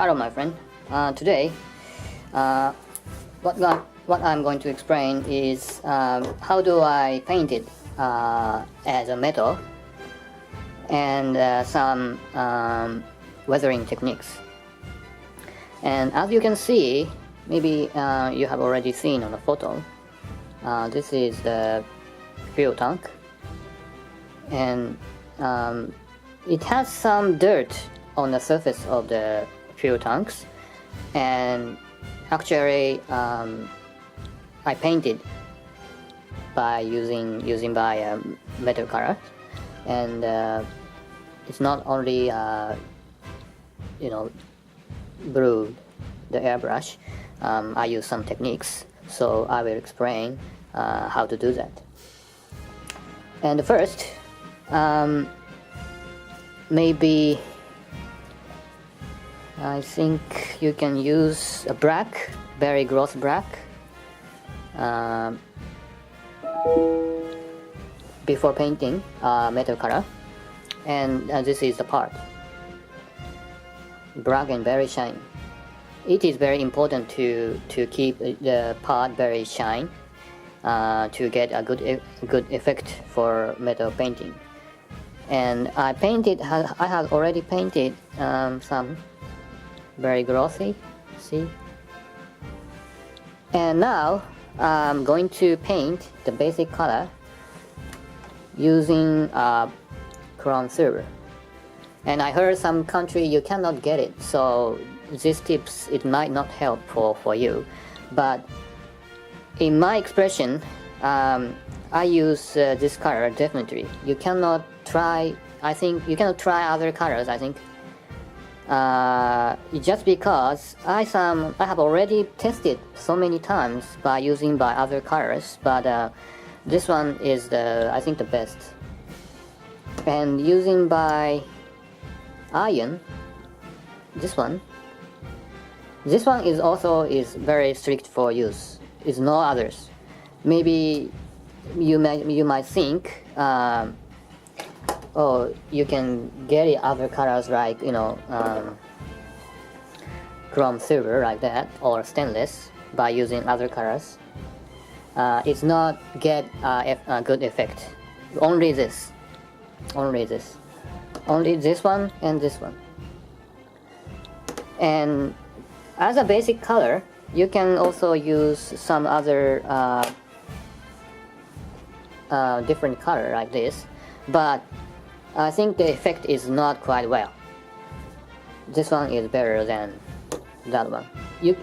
Hello, my friend. Today, what I'm going to explain is how do I paint it as a metal and some weathering techniques. And as you can see, maybe you have already seen on the photo, this is the fuel tank, and it has some dirt on the surface of the fuel tanks, and actually I painted by using by metal color, and it's not only blue the airbrush. I use some techniques, so I will explain how to do that. And first, maybe I think you can use a black, very gross black, before painting metal color. And this is the part, black and very shiny. It is very important to keep the part very shine to get a good effect for metal painting. And I have already painted some very glossy, see? And now I'm going to paint the basic color using chrome silver. And I heard some country you cannot get it, so these tips, it might not help for you. But in my expression, I use this color definitely. You cannot try, I think, you cannot try other colors, I think. Just because I have already tested so many times by using by other colors, but this one is I think the best. And using by iron, this one is also very strict for use. It's no others. Maybe you might think, oh, you can get other colors like chrome silver like that, or stainless by using other colors. It's not get a good effect. Only this one and this one. And as a basic color, you can also use some other different color like this, but I think the effect is not quite well. This one is better than that one. You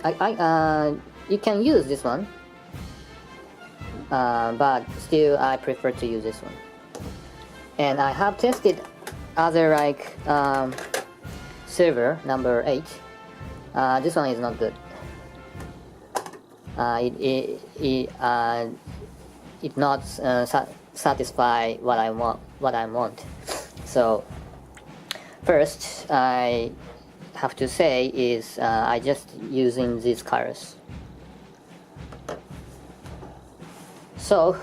can use this one, but still I prefer to use this one. And I have tested other like silver number 8. This one is not good. It not satisfy what I want. So first I have to say is I just using these colors. So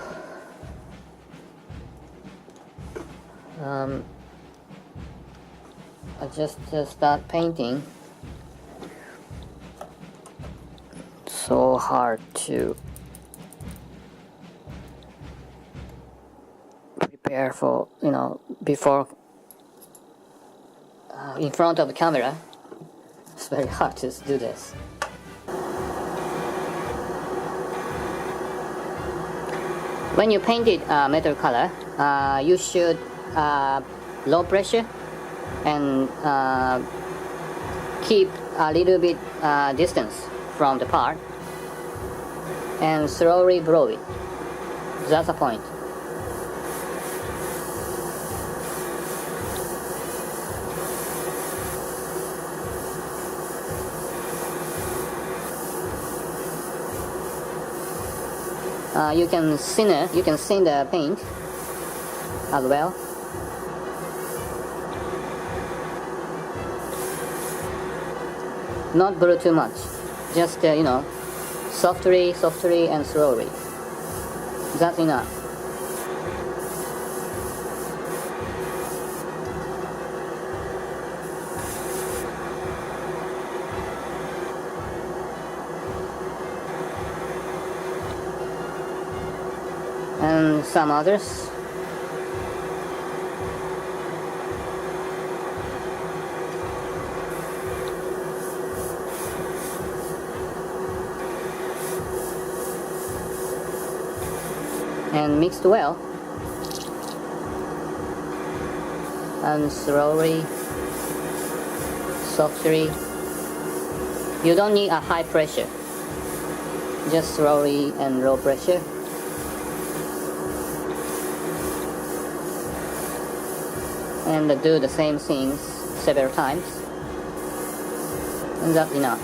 I just start painting. So hard to prepare for, before in front of the camera. It's very hard to do this. When you painted metal color, you should low pressure and keep a little bit distance from the part and slowly blow it. That's the point. You can thin the paint as well. Not blow too much. Just softly and slowly. That's enough. some others. And mixed well, and slowly, softly. You don't need a high pressure, just slowly and low pressure. And do the same things several times, and that's enough.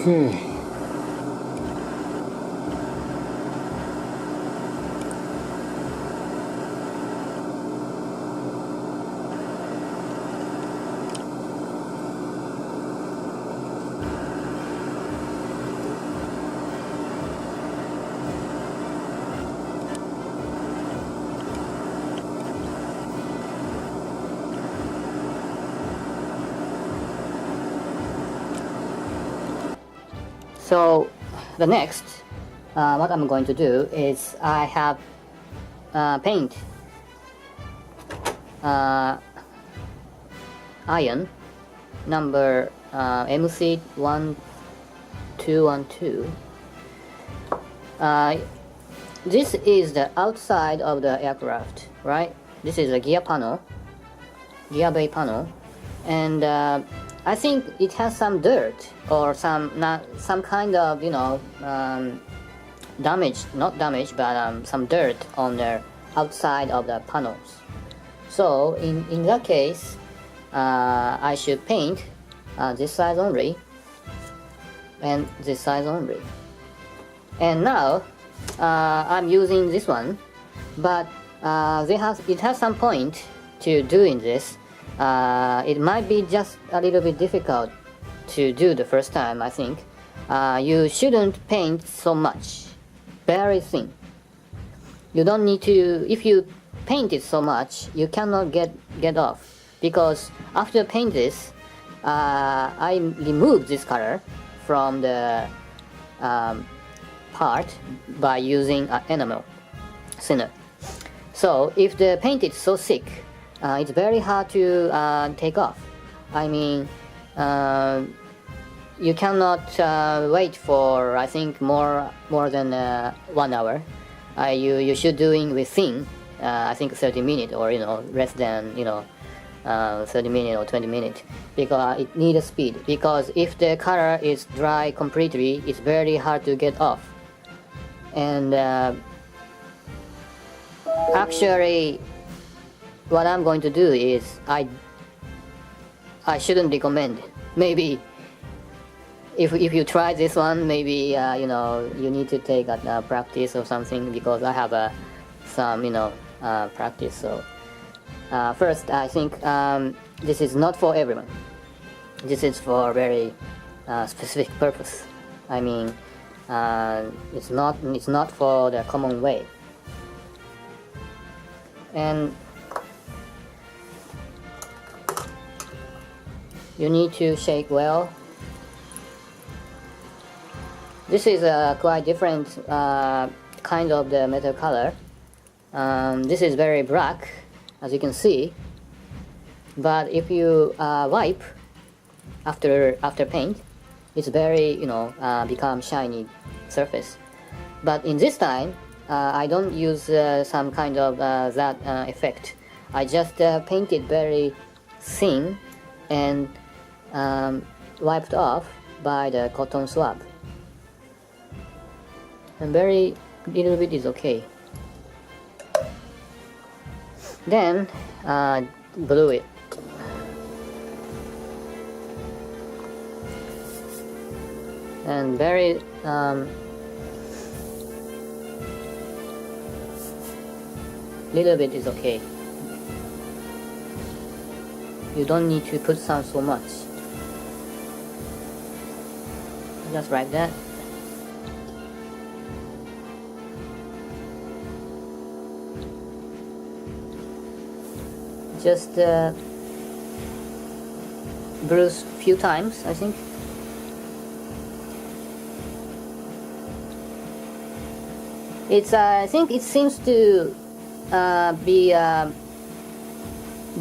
Okay. So the next, what I'm going to do is I have paint iron number MC1212. This is the outside of the aircraft, right? This is a gear bay panel, and I think it has some dirt or some kind of damage, not damage, but some dirt on the outside of the panels. So in that case, I should paint this side only and this side only. And now I'm using this one, but it has some point to doing this. It might be just a little bit difficult to do the first time, I think. You shouldn't paint so much, very thin. You don't need to, if you paint it so much, you cannot get off, because after paint this, I remove this color from the part by using an enamel thinner. So if the paint is so thick, it's very hard to take off. I mean, you cannot wait for, I think, more than 1 hour. You should doing with thin, I think 30 minutes, or less than 30 minutes or 20 minutes, because it needs speed. Because if the color is dry completely, it's very hard to get off. And actually, what I'm going to do is I shouldn't recommend. Maybe if you try this one, maybe you need to take a practice or something, because I have some practice. So first, I think this is not for everyone. This is for a very specific purpose. I mean, it's not for the common way. And you need to shake well. This is a quite different kind of the metal color. This is very black, as you can see. But if you wipe after paint, it's very become shiny surface. But in this time, I don't use some kind of that effect. I just painted very thin and wiped off by the cotton swab. And very little bit is okay. Then glue it. And very little bit is okay. You don't need to put some so much. Just like that. Just bruise few times, I think. It's I think it seems to be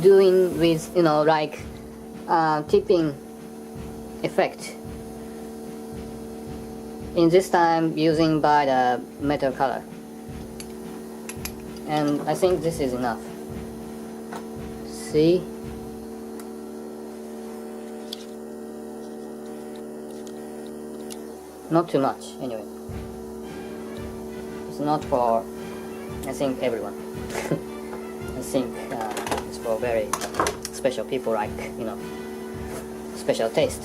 doing with like tipping effect. In this time using by the metal color, and I think this is enough. See, not too much anyway. It's not for, I think, everyone. I think it's for very special people, like special taste.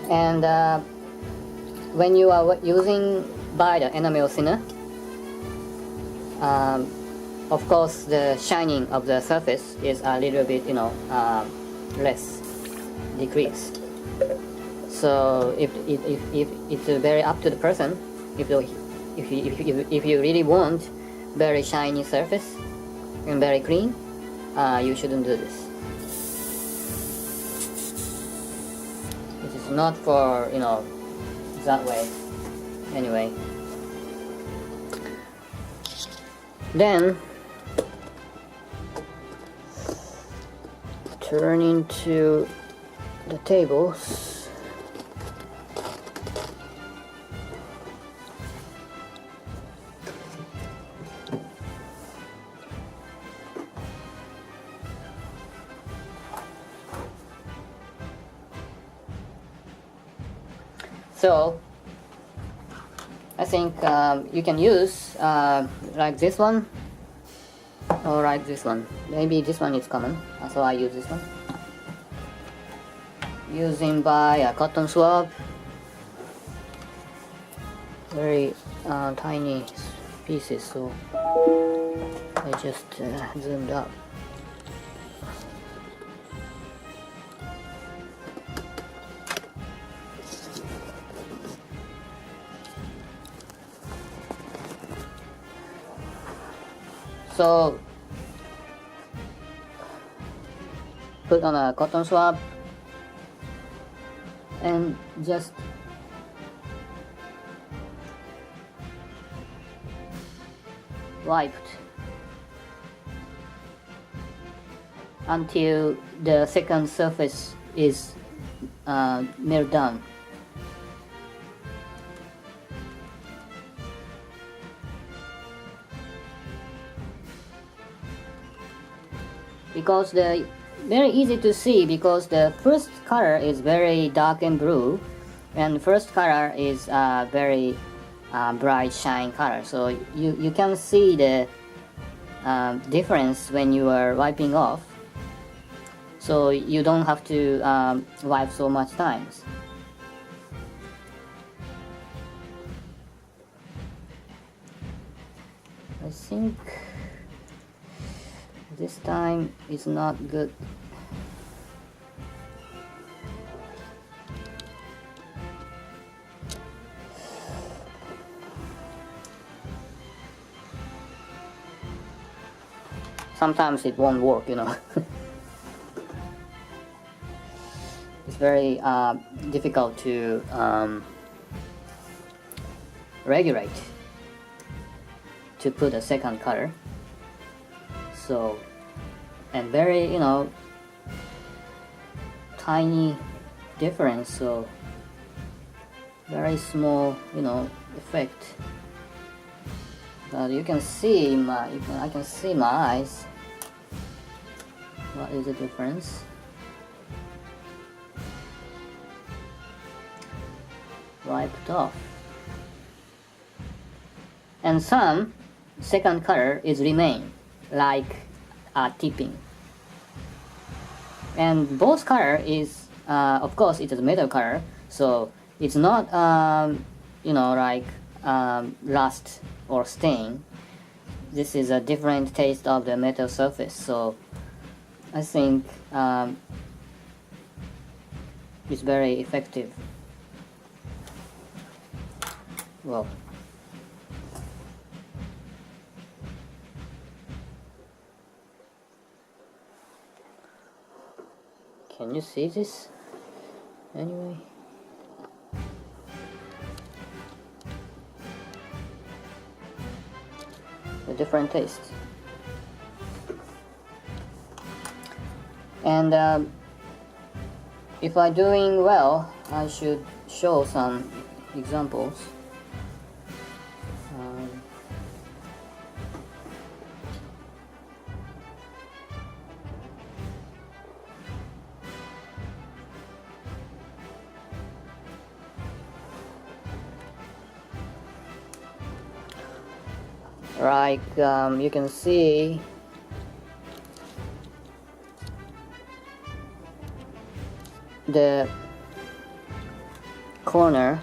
And when you are using by the enamel thinner, of course the shining of the surface is a little bit less decreased. So if it's very up to the person, if you really want very shiny surface and very clean, you shouldn't do this. It is not for that way anyway. Then turn into the tables. So I think you can use like this one or like this one. Maybe this one is common, so I use this one. Using by a cotton swab, very tiny pieces, so I just zoomed up. So put on a cotton swab and just wiped until the second surface is nailed down. Because very easy to see, because the first color is very dark and blue, and the first color is very bright shine color. So you can see the difference when you are wiping off. So you don't have to wipe so much times. I think this time is not good. Sometimes it won't work, you know. It's very difficult to regulate to put a second color. So, and very, you know, tiny difference, so very small, you know, effect. But you can see I can see my eyes. What is the difference? Wiped off. And some second color is remain, like tipping. And both color is, of course, it is metal color, so it's not, you know, like rust or stain. This is a different taste of the metal surface, so I think it's very effective. Well, can you see this anyway? A different taste. And if I'm doing well, I should show some examples. Like you can see the corner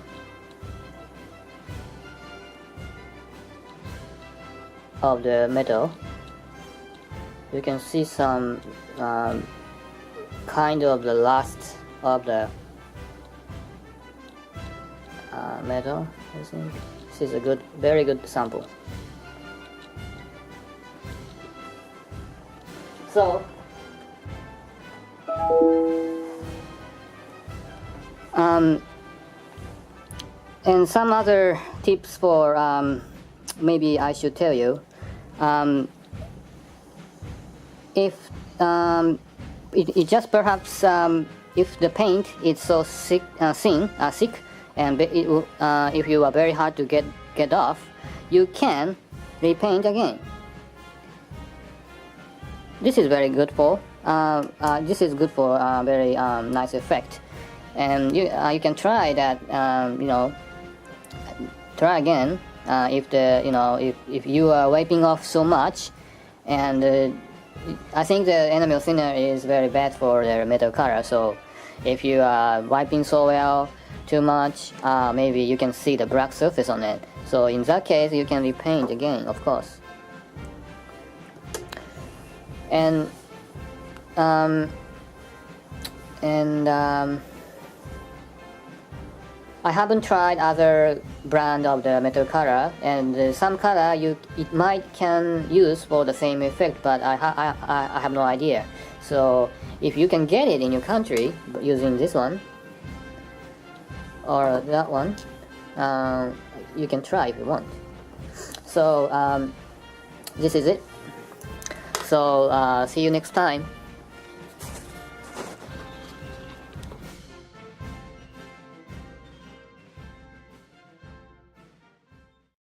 of the metal. You can see some kind of the rust of the metal. I think this is a very good sample. So, and some other tips for maybe I should tell you. If it just perhaps if the paint is so thick, and if you are very hard to get off, you can repaint again. This is very good for this is good for very nice effect, and you can try that. You know, try again if the if you are wiping off so much, and I think the enamel thinner is very bad for the metal color. So if you are wiping so well too much, maybe you can see the black surface on it. So in that case, you can repaint again, of course. And I haven't tried other brand of the metal color, and some color it might can use for the same effect, but I have no idea. So if you can get it in your country using this one or that one, you can try if you want. So this is it. So see you next time.